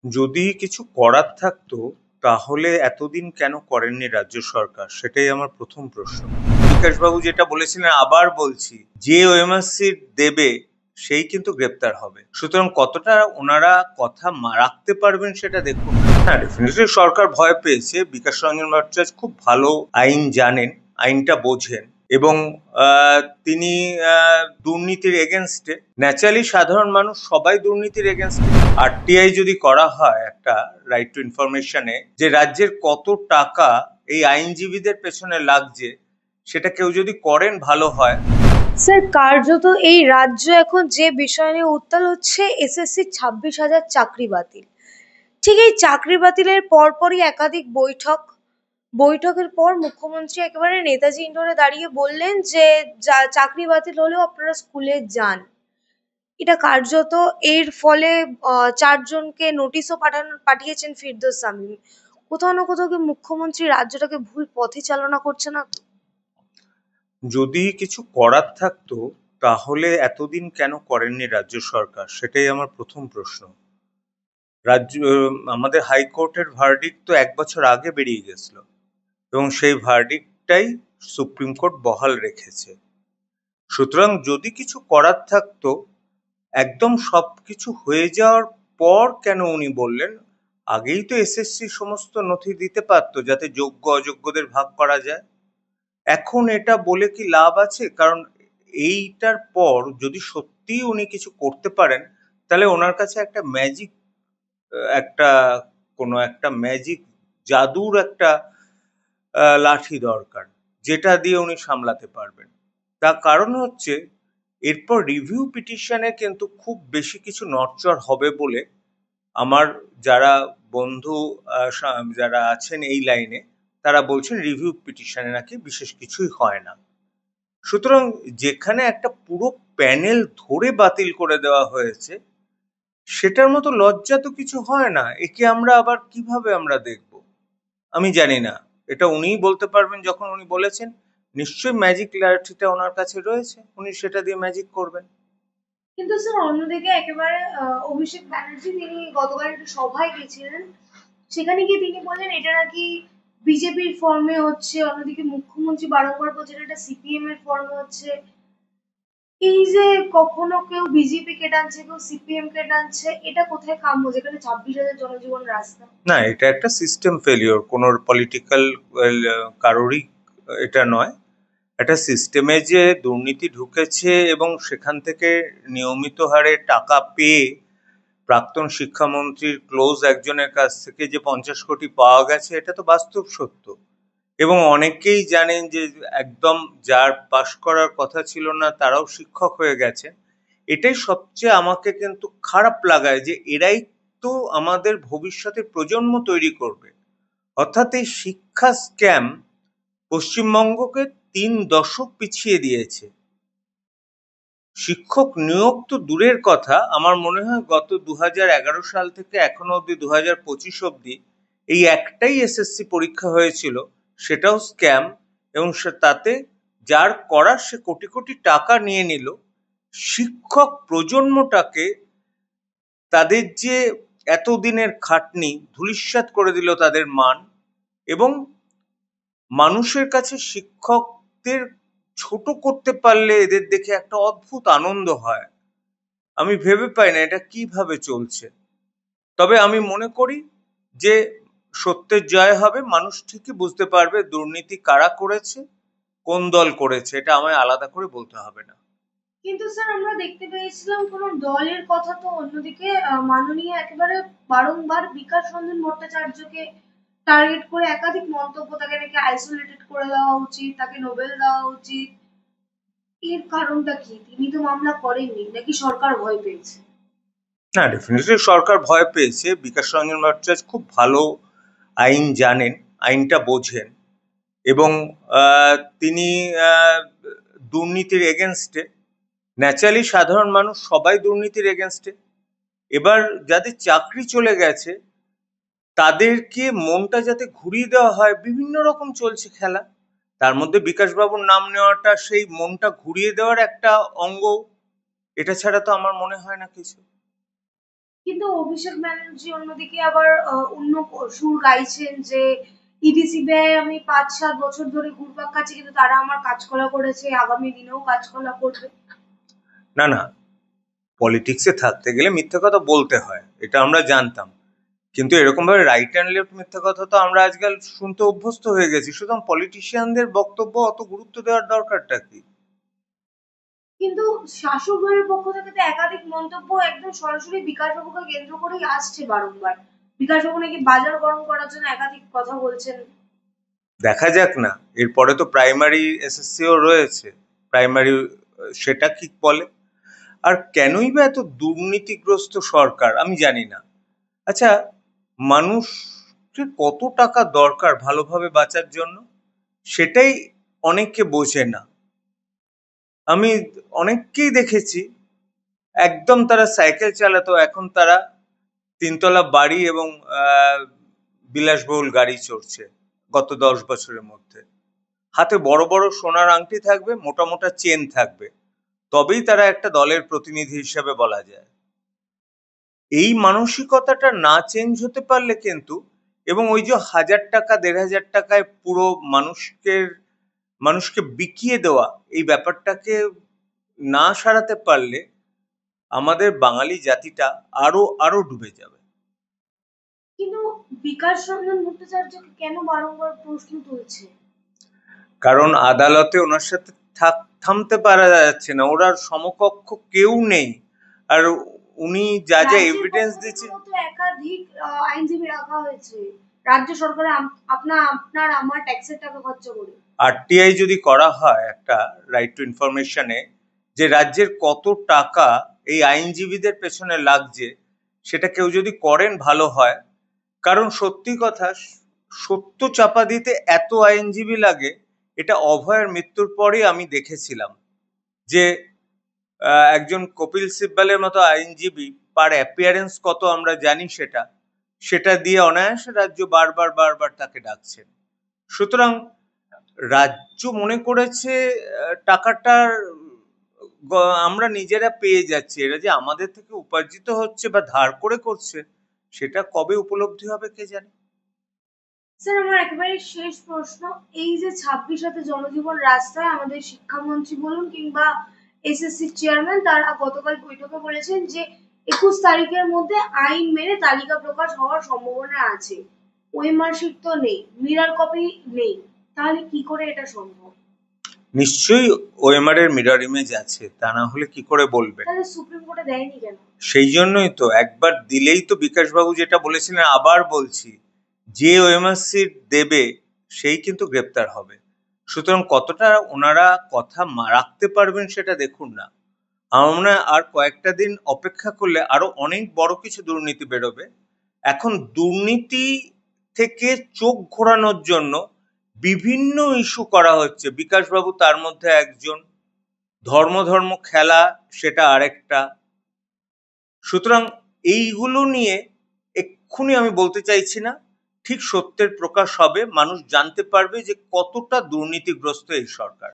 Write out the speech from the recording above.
যদি কিছু করার থাকতো তাহলে এতদিন কেন করেননি রাজ্য সরকার? সেটাই আমার প্রথম প্রশ্ন। বিকাশবাবু যেটা বলেছিলেন আবার বলছি, যে ওএমআরসি দেবে সেই কিন্তু গ্রেপ্তার হবে। সুতরাং কতটা ওনারা কথা রাখতে পারবেন সেটা দেখুন। হ্যাঁ, ডেফিনেটলি সরকার ভয় পেয়েছে। বিকাশ রঞ্জন ভট্টাচার্য খুব ভালো আইন জানেন, আইনটা বোঝেন এবং তিনি দুর্নীতির এগেনস্টে। ন্যাচারালি সাধারণ মানুষ সবাই দুর্নীতির এগেনস্টে। আরটিআই যদি করা হয় একটা রাইট টু ইনফরমেশনে, যে রাজ্যের কত টাকা এই আইনজীবীদের পেছনে লাগছে, সেটা কেউ যদি করেন ভালো হয়। স্যার, কার্যত এই রাজ্য এখন যে বিষয় নিয়ে উত্তাল হচ্ছে, এসএসসি 26,000 চাকরি বাতিল। ঠিক এই চাকরি বাতিলের পরপরই একাধিক বৈঠকের পর মুখ্যমন্ত্রী একেবারে নেতাজি ইন্ডোরে দাঁড়িয়ে বললেন যে চাকরি বাতিল হলেও আপনারা স্কুলে যান। এটা কার্যত এর ফলে 4 জনকে নোটিশও পাঠিয়েছেন ফিরদৌস শামীম। কোথাও না কোথাও কি মুখ্যমন্ত্রী রাজ্যটাকে ভুল পথে চালনা করছে না? যদি কিছু করার থাকতো তাহলে এতদিন কেন করেননি রাজ্য সরকার? সেটাই আমার প্রথম প্রশ্ন। আমাদের হাইকোর্টের ভার্ডিক্ট তো 1 বছর আগে বেরিয়ে গেছিল এবং সেই ভার্ডিক্টটাই সুপ্রিম কোর্ট বহাল রেখেছে। সুতরাং যদি কিছু করার থাকতো, একদম সবকিছু হয়ে যাওয়ার পর কেন উনি বললেন? আগেই তো এসএসসি সমস্ত নথি দিতে পারতো, যাতে যোগ্য অযোগ্যদের ভাগ করা যায়। এখন এটা বলে কি লাভ আছে? কারণ এইটার পর যদি সত্যিই উনি কিছু করতে পারেন, তাহলে ওনার কাছে একটা ম্যাজিক, একটা কোনো একটা ম্যাজিক জাদুর একটা লাঠি দরকার, যেটা দিয়ে উনি সামলাতে পারবেন। তার কারণ হচ্ছে, এরপর রিভিউ পিটিশনে কিন্তু খুব বেশি কিছু নড়চড় হবে বলে আমার যারা বন্ধু যারা আছেন এই লাইনে, তারা বলছেন রিভিউ পিটিশনে নাকি বিশেষ কিছুই হয় না। সুতরাং যেখানে একটা পুরো প্যানেল ধরে বাতিল করে দেওয়া হয়েছে, সেটার মতো লজ্জা তো কিছু হয় না। একে আমরা আবার কিভাবে আমরা দেখব? আমি জানি না। এটা উনিই বলতে পারবেন। যখন উনি বলেছেন, নিশ্চয়ই ম্যাজিক লাঠিটা ওনার কাছে রয়েছে, উনি সেটা দিয়ে ম্যাজিক করবেন। কিন্তু স্যার, অন্যদিকে একেবারে অভিষেক ব্যানার্জি তিনি গতকাল একটা সভায় গেছিলেন। সেখানে গিয়ে তিনি বললেন এটা নাকি বিজেপির ফর্মে হচ্ছে, অন্যদিকে মুখ্যমন্ত্রী বারংবার বলছেন এটা সিপিএম এর ফর্মে হচ্ছে। এই যে কখনো কেউ বিজেপি কে টানছে, কেউ সিপিএম কে টানছে, এটা কোথায় কাম্য যেখানে 26,000 জনজীবন রাস্তা? না, এটা একটা সিস্টেম ফেলিওর, কোনো পলিটিক্যাল কারোরই এটা নয়। একটা সিস্টেমে যে দুর্নীতি ঢুকেছে এবং সেখান থেকে নিয়মিত হারে টাকা পেয়ে প্রাক্তন শিক্ষামন্ত্রীর ক্লোজ একজনের কাছ থেকে যে 50 কোটি পাওয়া গেছে, এটা তো বাস্তব সত্য। এবং অনেকেই জানেন যে একদম যার পাশ করার কথা ছিল না তারাও শিক্ষক হয়ে গেছে। এটাই সবচেয়ে আমাকে কিন্তু খারাপ লাগায়, যে এরাই তো আমাদের ভবিষ্যতের প্রজন্ম তৈরি করবে। অর্থাৎ এই শিক্ষা স্ক্যাম পশ্চিমবঙ্গকে 3 দশক পিছিয়ে দিয়েছে। শিক্ষক নিয়োগ তো দূরের কথা, আমার মনে হয় গত 2011 সাল থেকে এখনো অব্দি 2025 অব্দি এই একটাই এসএসসি পরীক্ষা হয়েছিল, সেটাও স্ক্যাম। এবং তাতে যার করার সে কোটি কোটি টাকা নিয়ে নিল। শিক্ষক প্রজন্মটাকে, তাদের যে এতদিনের খাটনি ধূলিসাৎ করে দিল তাদের মান। এবং মানুষের কাছে শিক্ষকদের ছোট করতে পারলে এদের দেখে একটা অদ্ভুত আনন্দ হয়। আমি ভেবে পাই না এটা কিভাবে চলছে। তবে আমি মনে করি যে সত্যের জয় হবে। মানুষ ঠিকই বুঝতে পারবে দুর্নীতি কারা করেছে, কোন দল করেছে। এটা আমায় আলাদা করে বলতে হবে না। কিন্তু স্যার, আমরা দেখতে পেয়েছিলাম কোন দলের কথা তো অন্যদিকে মাননীয় একেবারে বারংবার বিকাশ রঞ্জন ভট্টাচার্যকে টার্গেট করে একাধিক মন্তব্য, তাকে নাকি আইসোলেটেড করে দেওয়া উচিত, তাকে নোবেল দেওয়া উচিত। এর কারণটা কি? তিনি তো মামলা করেননি, নাকি সরকার ভয় পেয়েছে? না, ডেফিনেটলি সরকার ভয় পেয়েছে। বিকাশ রঞ্জন ভট্টাচার্য খুব ভালো আইন জানেন, আইনটা বোঝেন এবং তিনি দুর্নীতির এগেনস্টে। ন্যাচারালি সাধারণ মানুষ সবাই দুর্নীতির এগেনস্টে। এবার যাদের চাকরি চলে গেছে তাদেরকে মনটা যাতে ঘুরিয়ে দেওয়া হয়, বিভিন্ন রকম চলছে খেলা। তার মধ্যে বিকাশবাবুর নাম নেওয়াটা সেই মনটা ঘুরিয়ে দেওয়ার একটা অঙ্গ। এটা ছাড়া তো আমার মনে হয় না কিছু। কিন্তু অভিষেক ব্যানার্জি অন্যদিকে আবার অন্য সুর গাইছেন যে ইডি সিবিআই আমি ৫-৭ বছর ধরে ঘুরপাক খাচ্ছি, কিন্তু তারা আমার কাজকলা করেছে, আগামী দিনেও কাজকলা করবে। না না, পলিটিক্সে থাকতে গেলে মিথ্যে কথা বলতে হয়, এটা আমরা জানতাম। কিন্তু এরকম ভাবে রাইট অ্যান্ড লেফট মিথ্যে কথা তো আমরা আজকাল শুনতে অভ্যস্ত হয়ে গেছি, সুতরাং পলিটিশিয়ানদের বক্তব্য অত গুরুত্ব দেওয়ার দরকারটা কি? কিন্তু শাসক দলের পক্ষ থেকে তো একাধিক মন্তব্য একদম সরাসরি বিকাশবাবুকে কেন্দ্র করেই আসছে বারংবার। বিকাশবাবু নাকি বাজার গরম করার জন্য একাধিক কথা বলছেন। দেখা যাক না, এরপরে তো প্রাইমারি এসএসসিও রয়েছে, প্রাইমারি সেটা কি বলে। আর কেনই বা এত দুর্নীতিগ্রস্ত সরকার আমি জানি না। আচ্ছা, মানুষের কত টাকা দরকার ভালোভাবে বাঁচার জন্য, সেটাই অনেকে বোঝে না। আমি অনেককেই দেখেছি, একদম তারা সাইকেল চালাতো, এখন তারা ৩ তলা বাড়ি এবং বিলাসবহুল গাড়ি চড়ছে গত ১০ বছরের মধ্যে। হাতে বড় বড় সোনার আংটি থাকবে, মোটা মোটা চেন থাকবে, তবেই তারা একটা দলের প্রতিনিধি হিসাবে বলা যায়। এই মানসিকতাটা না চেঞ্জ হতে পারলে কিন্তু, এবং ওই যে ১,০০০ টাকা ১,৫০০ টাকায় পুরো মানুষকে বিকিয়ে দেওয়া, এই ব্যাপারটাকে না সারাতে পারলে আমাদের বাঙালি জাতিটা আরো আরো ডুবে যাবে। কিন্তু বিকাশ রঞ্জন ভট্টাচার্যকে কেন বারংবার প্রশ্ন তুলছে? কারণ আদালতে ওনার সাথে থামতে পারা যাচ্ছে না, ওর আর সমকক্ষ কেউ নেই। আর উনি যা যা রাজ্যের এভিডেন্স পক্ষ দিচ্ছে, থেকেও তো একাধিক আইনজীবী রাখা হয়েছে রাজ্য সরকারে, আপনার আমার ট্যাক্সের টাকা খরচ করে। আরটিআই যদি করা হয় একটা রাইট টু ইনফরমেশনে, যে রাজ্যের কত টাকা এই আইনজীবীদের পেছনে লাগছে, সেটা কেউ যদি করেন ভালো হয়। কারণ সত্যি কথা, সত্য চাপা দিতে এত আইনজীবী লাগে, এটা অভয়ের মৃত্যুর পরেই আমি দেখেছিলাম যে একজন কপিল সিব্বলের মতো আইনজীবী, পার অ্যাপিয়ারেন্স কত আমরা জানি, সেটা দিয়ে অনায়াসে রাজ্য বারবার বারবার তাকে ডাকছেন। সুতরাং রাজ্য মনে করেছে টাকাটার আমরা নিজেরা পেয়ে যাচ্ছি, এরা যে আমাদের থেকে উপার্জিত হচ্ছে বা ধার করে করছে, সেটা কবে উপলব্ধি হবে কে জানে। স্যার, আমার একেবারে শেষ প্রশ্ন, এই যে 26 জনজীবন রাস্তায়, আমাদের শিক্ষামন্ত্রী বলুন কিংবা এসএসসি চেয়ারম্যান, তারা গতকাল বৈঠকে বলেছেন যে 21 তারিখের মধ্যে আইন মেনে তালিকা প্রকাশ হওয়ার সম্ভাবনা আছে। ওএমআর শিট তো নেই, মিরর কপি নেই, তাহলে কি করে এটা সম্ভব? নিশ্চয়ই ওএমআর এর মিরর ইমেজ আছে, তা না হলে কি করে বলবেন? তাহলে সুপ্রিম কোর্টে দেয়নি কেন? সেই জন্যই তো একবার দিলেই তো, বিকাশবাবু যেটা বলেছিলেন আবার বলছি, যে ওএমআর সিট দেবে সেই কিন্তু গ্রেপ্তার হবে। সুতরাং কতটা ওনারা কথা রাখতে পারবেন সেটা দেখুন না। আমার মনে হয় আর কয়েকটা দিন অপেক্ষা করলে আরো অনেক বড় কিছু দুর্নীতি বেরোবে। এখন দুর্নীতি থেকে চোখ ঘোরানোর জন্য বিভিন্ন ইস্যু করা হচ্ছে, বিকাশবাবু তার মধ্যে একজন। ধর্ম খেলা সেটা আরেকটা। সুতরাং এইগুলো নিয়ে এক্ষুনি আমি বলতে চাইছি না, ঠিক সত্যের প্রকাশ হবে, মানুষ জানতে পারবে যে কতটা দুর্নীতিগ্রস্ত এই সরকার।